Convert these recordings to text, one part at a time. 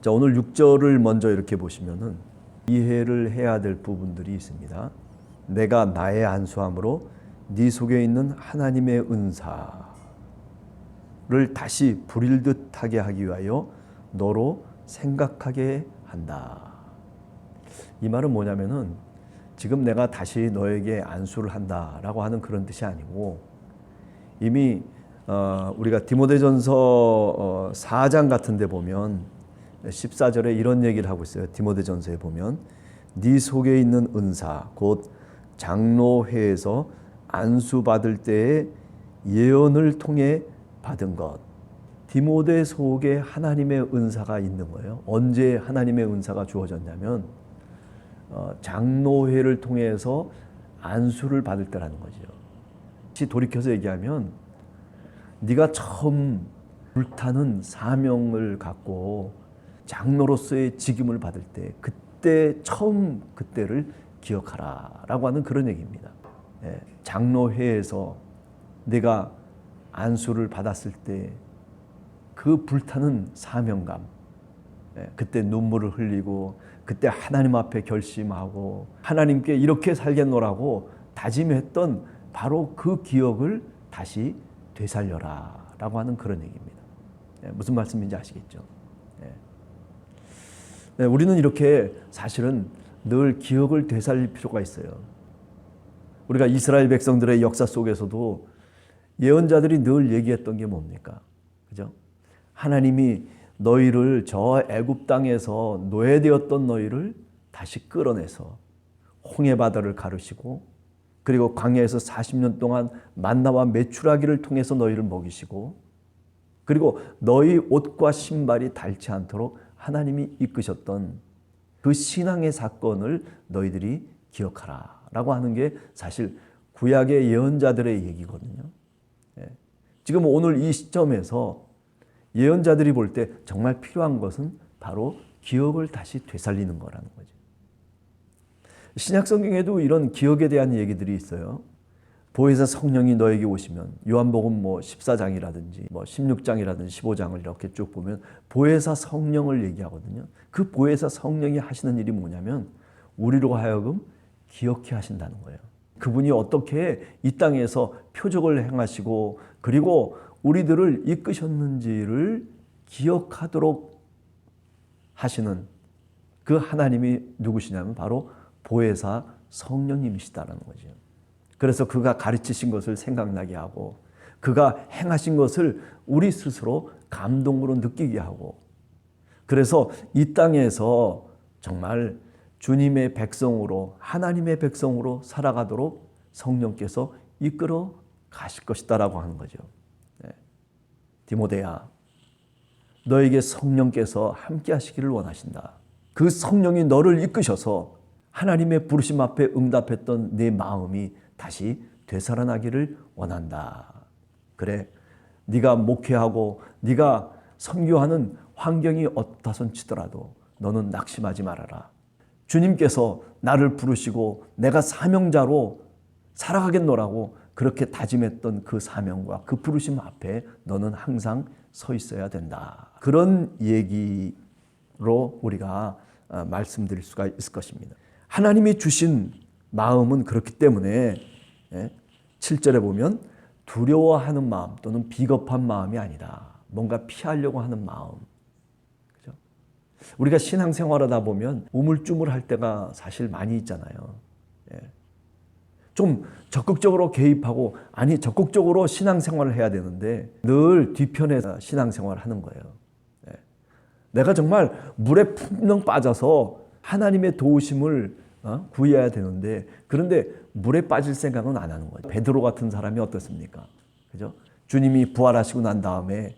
자, 오늘 6절을 먼저 이렇게 보시면은 이해를 해야 될 부분들이 있습니다. 내가 나의 안수함으로 네 속에 있는 하나님의 은사를 다시 부릴 듯하게 하기 위하여 너로 생각하게 한다. 이 말은 뭐냐면은 지금 내가 다시 너에게 안수를 한다라고 하는 그런 뜻이 아니고, 이미 우리가 디모데전서 4장 같은 데 보면 14절에 이런 얘기를 하고 있어요. 디모데전서에 보면 네 속에 있는 은사 곧 장로회에서 안수 받을 때의 예언을 통해 받은 것. 디모데 속에 하나님의 은사가 있는 거예요. 언제 하나님의 은사가 주어졌냐면 장로회를 통해서 안수를 받을 때라는 거죠. 다시 돌이켜서 얘기하면 네가 처음 불타는 사명을 갖고 장로로서의 직임을 받을 때, 그때 처음 그때를 기억하라 라고 하는 그런 얘기입니다. 장로회에서 내가 안수를 받았을 때 그 불타는 사명감, 그때 눈물을 흘리고 그때 하나님 앞에 결심하고 하나님께 이렇게 살겠노라고 다짐했던 바로 그 기억을 다시 되살려라 라고 하는 그런 얘기입니다. 무슨 말씀인지 아시겠죠? 우리는 이렇게 사실은 늘 기억을 되살릴 필요가 있어요. 우리가 이스라엘 백성들의 역사 속에서도 예언자들이 늘 얘기했던 게 뭡니까? 그죠? 하나님이 너희를 저 애굽 땅에서 노예되었던 너희를 다시 끌어내서 홍해 바다를 가르시고, 그리고 광야에서 40년 동안 만나와 메추라기를 통해서 너희를 먹이시고, 그리고 너희 옷과 신발이 닳지 않도록 하나님이 이끄셨던 그 신앙의 사건을 너희들이 기억하라 라고 하는 게 사실 구약의 예언자들의 얘기거든요. 지금 오늘 이 시점에서 예언자들이 볼 때 정말 필요한 것은 바로 기억을 다시 되살리는 거라는 거죠. 신약 성경에도 이런 기억에 대한 얘기들이 있어요. 보혜사 성령이 너에게 오시면, 요한복음 14장이라든지 16장이라든지 15장을 이렇게 쭉 보면 보혜사 성령을 얘기하거든요. 그 보혜사 성령이 하시는 일이 뭐냐면 우리로 하여금 기억해 하신다는 거예요. 그분이 어떻게 이 땅에서 표적을 행하시고 그리고 우리들을 이끄셨는지를 기억하도록 하시는 그 하나님이 누구시냐면 바로 보혜사 성령님이시다라는 거죠. 그래서 그가 가르치신 것을 생각나게 하고 그가 행하신 것을 우리 스스로 감동으로 느끼게 하고, 그래서 이 땅에서 정말 주님의 백성으로, 하나님의 백성으로 살아가도록 성령께서 이끌어 가실 것이다라고 하는 거죠. 디모데야, 너에게 성령께서 함께 하시기를 원하신다. 그 성령이 너를 이끄셔서 하나님의 부르심 앞에 응답했던 내 마음이 다시 되살아나기를 원한다. 그래, 네가 목회하고 네가 선교하는 환경이 어떻다손 치더라도 너는 낙심하지 말아라. 주님께서 나를 부르시고 내가 사명자로 살아가겠노라고 그렇게 다짐했던 그 사명과 그 부르심 앞에 너는 항상 서 있어야 된다. 그런 얘기로 우리가 말씀드릴 수가 있을 것입니다. 하나님이 주신 마음은 그렇기 때문에 7절에 보면 두려워하는 마음 또는 비겁한 마음이 아니라 뭔가 피하려고 하는 마음. 그죠? 우리가 신앙생활하다 보면 우물쭈물할 때가 사실 많이 있잖아요. 좀 적극적으로 개입하고, 아니 적극적으로 신앙생활을 해야 되는데 늘 뒤편에서 신앙생활을 하는 거예요. 내가 정말 물에 풍덩 빠져서 하나님의 도우심을 구해야 되는데, 그런데 물에 빠질 생각은 안 하는 거예요. 베드로 같은 사람이 어떻습니까? 그죠? 주님이 부활하시고 난 다음에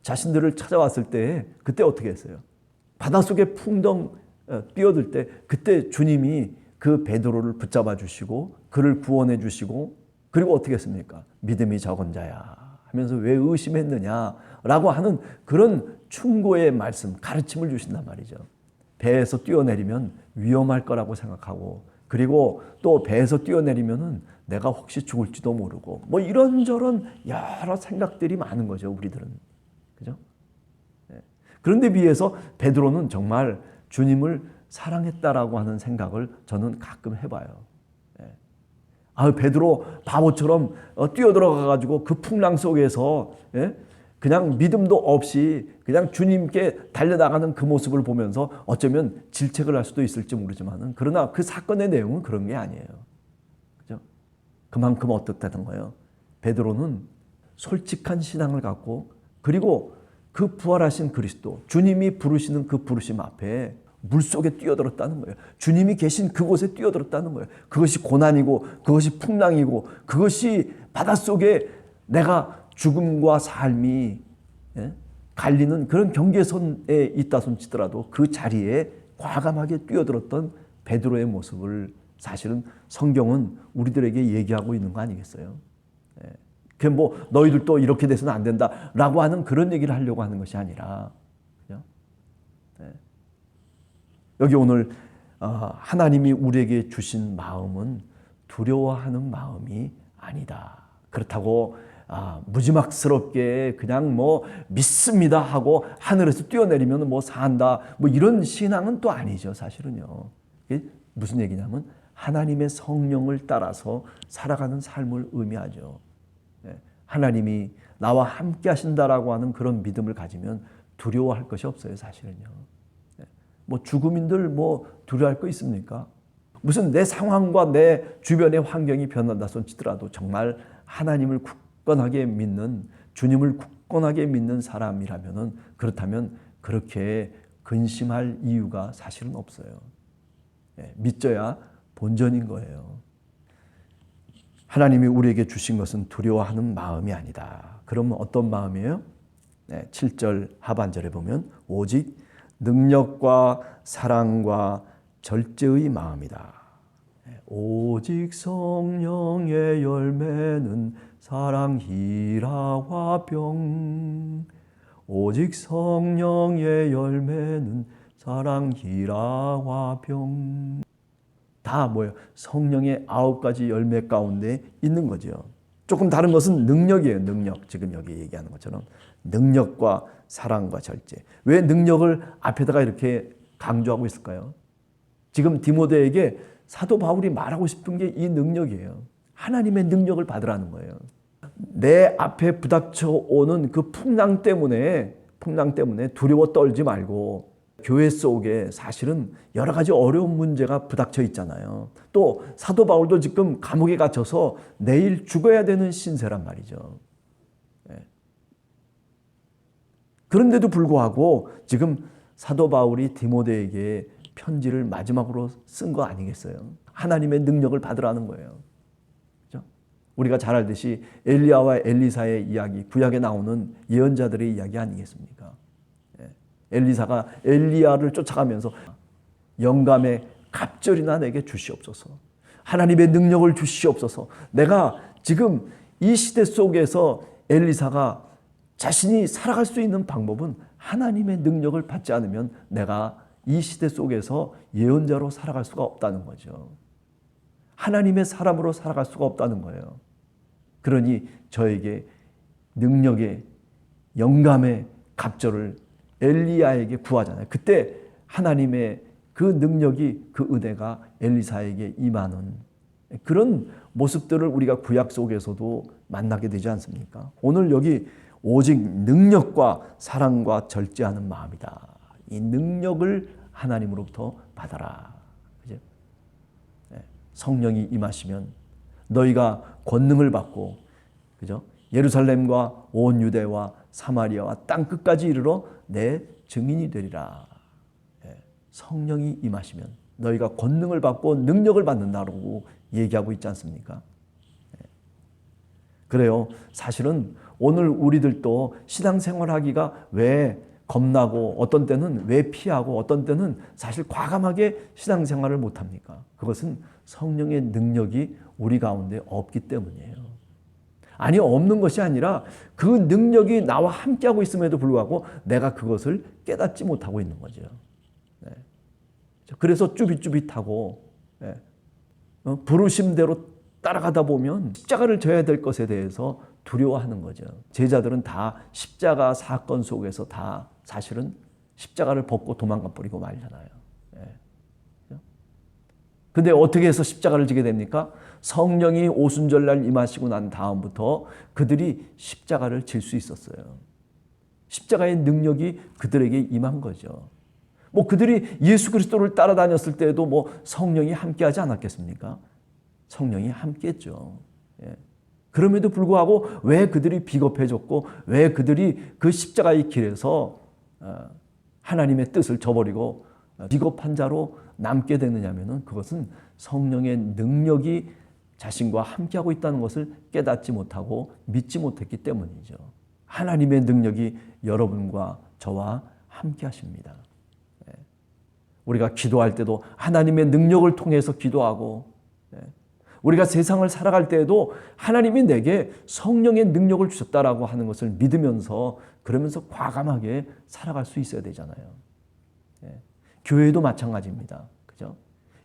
자신들을 찾아왔을 때 그때 어떻게 했어요? 바닷속에 풍덩 뛰어들 때 그때 주님이 그 베드로를 붙잡아 주시고 그를 구원해 주시고, 그리고 어떻게 했습니까? 믿음이 적은 자야 하면서 왜 의심했느냐라고 하는 그런 충고의 말씀, 가르침을 주신단 말이죠. 배에서 뛰어내리면 위험할 거라고 생각하고, 그리고 또 배에서 뛰어내리면은 내가 혹시 죽을지도 모르고, 뭐 이런저런 여러 생각들이 많은 거죠, 우리들은. 그죠? 그런데 비해서 베드로는 정말 주님을 사랑했다라고 하는 생각을 저는 가끔 해봐요. 베드로 바보처럼 뛰어들어가 가지고 그 풍랑 속에서 그냥 믿음도 없이 그냥 주님께 달려나가는 그 모습을 보면서 어쩌면 질책을 할 수도 있을지 모르지만, 그러나 그 사건의 내용은 그런 게 아니에요. 그죠? 그만큼 어떻다는 거예요. 베드로는 솔직한 신앙을 갖고, 그리고 그 부활하신 그리스도, 주님이 부르시는 그 부르심 앞에 물속에 뛰어들었다는 거예요. 주님이 계신 그곳에 뛰어들었다는 거예요. 그것이 고난이고, 그것이 풍랑이고, 그것이 바닷속에 내가 죽음과 삶이 갈리는 그런 경계선에 있다 손치더라도 그 자리에 과감하게 뛰어들었던 베드로의 모습을 사실은 성경은 우리들에게 얘기하고 있는 거 아니겠어요? 그게 뭐 너희들도 이렇게 돼서는 안 된다라고 하는 그런 얘기를 하려고 하는 것이 아니라, 그죠? 여기 오늘 하나님이 우리에게 주신 마음은 두려워하는 마음이 아니다. 그렇다고 무지막스럽게 그냥 뭐 믿습니다 하고 하늘에서 뛰어내리면 뭐 산다, 뭐 이런 신앙은 또 아니죠, 사실은요. 이게 무슨 얘기냐면 하나님의 성령을 따라서 살아가는 삶을 의미하죠. 하나님이 나와 함께 하신다라고 하는 그런 믿음을 가지면 두려워할 것이 없어요, 사실은요. 뭐 죽음인들 뭐 두려워할 거 있습니까? 무슨 내 상황과 내 주변의 환경이 변한다 손치더라도 정말 하나님을 굳건하게 믿는, 주님을 굳건하게 믿는 사람이라면은, 그렇다면 그렇게 근심할 이유가 사실은 없어요. 믿져야 본전인 거예요. 하나님이 우리에게 주신 것은 두려워하는 마음이 아니다. 그러면 어떤 마음이에요? 7절 하반절에 보면 오직 능력과 사랑과 절제의 마음이다. 오직 성령의 열매는 사랑이라 화병. 오직 성령의 열매는 사랑이라 화병. 다 뭐예요? 성령의 9가지 열매 가운데 있는 거죠. 조금 다른 것은 능력이에요. 능력. 지금 여기 얘기하는 것처럼 능력과 사랑과 절제. 왜 능력을 앞에다가 이렇게 강조하고 있을까요? 지금 디모데에게 사도 바울이 말하고 싶은 게 이 능력이에요. 하나님의 능력을 받으라는 거예요. 내 앞에 부닥쳐 오는 그 풍랑 때문에 두려워 떨지 말고, 교회 속에 사실은 여러 가지 어려운 문제가 부닥쳐 있잖아요. 또 사도 바울도 지금 감옥에 갇혀서 내일 죽어야 되는 신세란 말이죠. 그런데도 불구하고 지금 사도 바울이 디모데에게 편지를 마지막으로 쓴 거 아니겠어요? 하나님의 능력을 받으라는 거예요. 그렇죠? 우리가 잘 알듯이 엘리야와 엘리사의 이야기, 구약에 나오는 예언자들의 이야기 아니겠습니까? 엘리사가 엘리야를 쫓아가면서 영감의 갑절이나 내게 주시옵소서. 하나님의 능력을 주시옵소서. 내가 지금 이 시대 속에서 엘리사가 자신이 살아갈 수 있는 방법은 하나님의 능력을 받지 않으면 내가 이 시대 속에서 예언자로 살아갈 수가 없다는 거죠. 하나님의 사람으로 살아갈 수가 없다는 거예요. 그러니 저에게 능력의 영감의 갑절을 엘리야에게 구하잖아요. 그때 하나님의 그 능력이, 그 은혜가 엘리사에게 임하는 그런 모습들을 우리가 구약 속에서도 만나게 되지 않습니까? 오늘 여기 오직 능력과 사랑과 절제하는 마음이다. 이 능력을 하나님으로부터 받아라. 그죠? 성령이 임하시면 너희가 권능을 받고, 그죠? 예루살렘과 온 유대와 사마리아와 땅 끝까지 이르러 내 증인이 되리라. 성령이 임하시면 너희가 권능을 받고 능력을 받는다고 얘기하고 있지 않습니까? 그래요. 사실은 오늘 우리들도 신앙생활하기가 왜 겁나고, 어떤 때는 왜 피하고, 어떤 때는 사실 과감하게 신앙생활을 못합니까? 그것은 성령의 능력이 우리 가운데 없기 때문이에요. 아니, 없는 것이 아니라 그 능력이 나와 함께하고 있음에도 불구하고 내가 그것을 깨닫지 못하고 있는 거죠. 그래서 쭈빗쭈빗하고 부르심대로 따라가다 보면 십자가를 져야 될 것에 대해서 두려워하는 거죠. 제자들은 다 십자가 사건 속에서 다 사실은 십자가를 벗고 도망가 버리고 말잖아요. 근데 어떻게 해서 십자가를 지게 됩니까? 성령이 오순절날 임하시고 난 다음부터 그들이 십자가를 질 수 있었어요. 십자가의 능력이 그들에게 임한 거죠. 뭐 그들이 예수 그리스도를 따라다녔을 때에도 뭐 성령이 함께하지 않았겠습니까? 성령이 함께했죠. 그럼에도 불구하고 왜 그들이 비겁해졌고 왜 그들이 그 십자가의 길에서 하나님의 뜻을 저버리고 비겁한 자로 남게 되느냐면은 그것은 성령의 능력이 자신과 함께하고 있다는 것을 깨닫지 못하고 믿지 못했기 때문이죠. 하나님의 능력이 여러분과 저와 함께 하십니다. 우리가 기도할 때도 하나님의 능력을 통해서 기도하고, 우리가 세상을 살아갈 때에도 하나님이 내게 성령의 능력을 주셨다라고 하는 것을 믿으면서 그러면서 과감하게 살아갈 수 있어야 되잖아요. 교회도 마찬가지입니다. 그죠?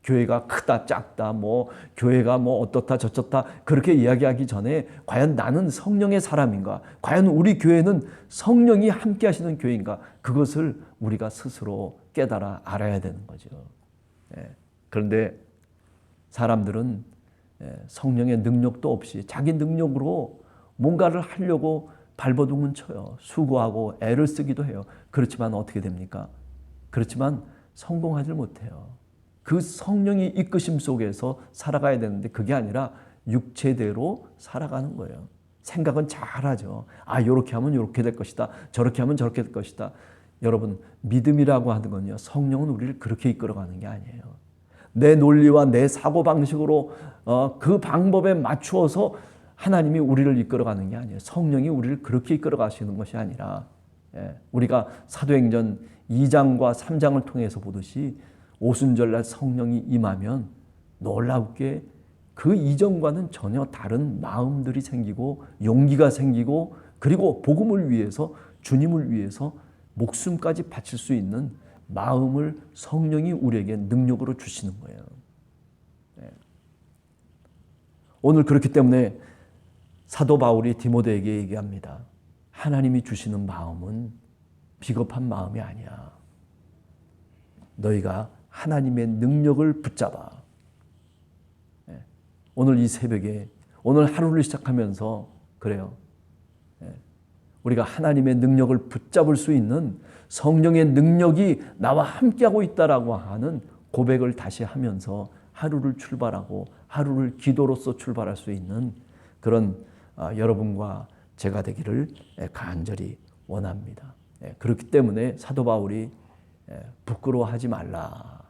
교회가 크다 작다 뭐 교회가 뭐 어떻다 저쩌다 그렇게 이야기하기 전에 과연 나는 성령의 사람인가? 과연 우리 교회는 성령이 함께 하시는 교회인가? 그것을 우리가 스스로 깨달아 알아야 되는 거죠. 그런데 사람들은 성령의 능력도 없이 자기 능력으로 뭔가를 하려고 발버둥은 쳐요. 수고하고 애를 쓰기도 해요. 그렇지만 어떻게 됩니까? 그렇지만 성공하지 못해요. 그 성령이 이끄심 속에서 살아가야 되는데 그게 아니라 육체대로 살아가는 거예요. 생각은 잘하죠. 아, 이렇게 하면 이렇게 될 것이다. 저렇게 하면 저렇게 될 것이다. 여러분, 믿음이라고 하는 건요, 성령은 우리를 그렇게 이끌어가는 게 아니에요. 내 논리와 내 사고방식으로 그 방법에 맞추어서 하나님이 우리를 이끌어가는 게 아니에요. 성령이 우리를 그렇게 이끌어가시는 것이 아니라 우리가 사도행전 2장과 3장을 통해서 보듯이 오순절날 성령이 임하면 놀랍게 그 이전과는 전혀 다른 마음들이 생기고 용기가 생기고 그리고 복음을 위해서 주님을 위해서 목숨까지 바칠 수 있는 마음을 성령이 우리에게 능력으로 주시는 거예요. 오늘 그렇기 때문에 사도 바울이 디모데에게 얘기합니다. 하나님이 주시는 마음은 비겁한 마음이 아니야. 너희가 하나님의 능력을 붙잡아. 오늘 이 새벽에 오늘 하루를 시작하면서 그래요. 우리가 하나님의 능력을 붙잡을 수 있는 성령의 능력이 나와 함께하고 있다라고 하는 고백을 다시 하면서 하루를 출발하고 하루를 기도로서 출발할 수 있는 그런 여러분과 제가 되기를 간절히 원합니다. 그렇기 때문에 사도 바울이 부끄러워하지 말라,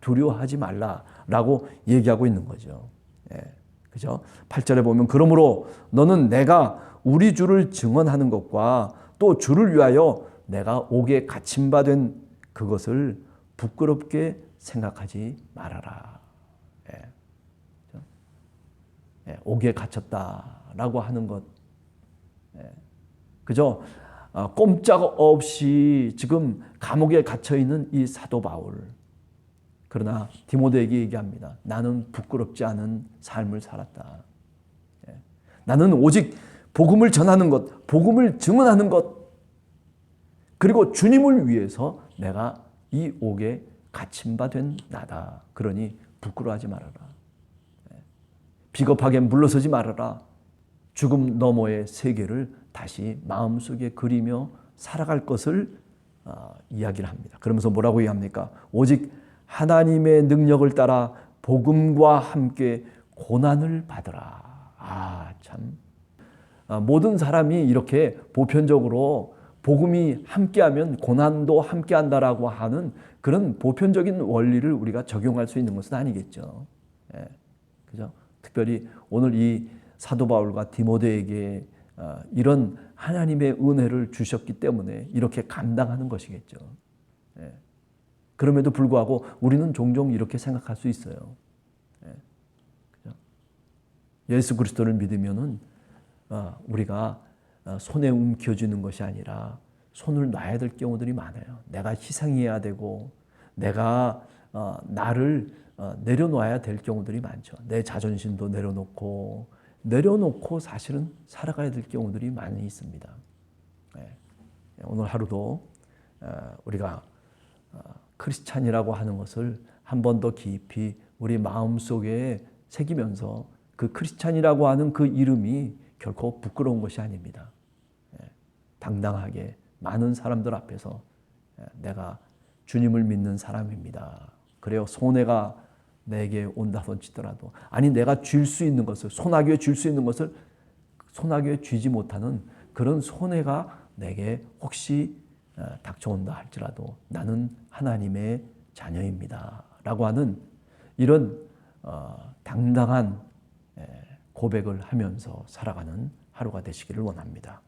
두려워하지 말라라고 얘기하고 있는 거죠. 그죠? 8절에 보면 그러므로 너는 내가 우리 주를 증언하는 것과 또 주를 위하여 내가 옥에 갇힌 바 된 그것을 부끄럽게 생각하지 말아라. 옥에 갇혔다라고 하는 것, 그죠? 꼼짝없이 지금 감옥에 갇혀 있는 이 사도 바울. 그러나 디모데에게 얘기합니다. 나는 부끄럽지 않은 삶을 살았다. 나는 오직 복음을 전하는 것, 복음을 증언하는 것, 그리고 주님을 위해서 내가 이 옥에 갇힌 바 된 나다. 그러니 부끄러워하지 말아라. 비겁하게 물러서지 말아라. 죽음 너머의 세계를 다시 마음속에 그리며 살아갈 것을 이야기를 합니다. 그러면서 뭐라고 얘기합니까? 오직 하나님의 능력을 따라 복음과 함께 고난을 받으라. 아, 참. 모든 사람이 이렇게 보편적으로 복음이 함께하면 고난도 함께한다라고 하는 그런 보편적인 원리를 우리가 적용할 수 있는 것은 아니겠죠. 그죠? 특별히 오늘 이 사도 바울과 디모데에게 이런 하나님의 은혜를 주셨기 때문에 이렇게 감당하는 것이겠죠. 그럼에도 불구하고 우리는 종종 이렇게 생각할 수 있어요. 그죠? 예수 그리스도를 믿으면은 우리가 손에 움켜쥐는 것이 아니라 손을 놔야 될 경우들이 많아요. 내가 희생해야 되고 내가 나를 내려놓아야 될 경우들이 많죠. 내 자존심도 내려놓고 사실은 살아가야 될 경우들이 많이 있습니다. 오늘 하루도 우리가 크리스찬이라고 하는 것을 한 번 더 깊이 우리 마음속에 새기면서 그 크리스찬이라고 하는 그 이름이 결코 부끄러운 것이 아닙니다. 당당하게 많은 사람들 앞에서 내가 주님을 믿는 사람입니다. 그래요. 손해가 내게 온다던 치더라도, 아니 내가 쥘 수 있는 것을, 손아귀에 쥘 수 있는 것을 손아귀에 쥐지 못하는 그런 손해가 내게 혹시 닥쳐온다 할지라도 나는 하나님의 자녀입니다 라고 하는 이런 당당한 고백을 하면서 살아가는 하루가 되시기를 원합니다.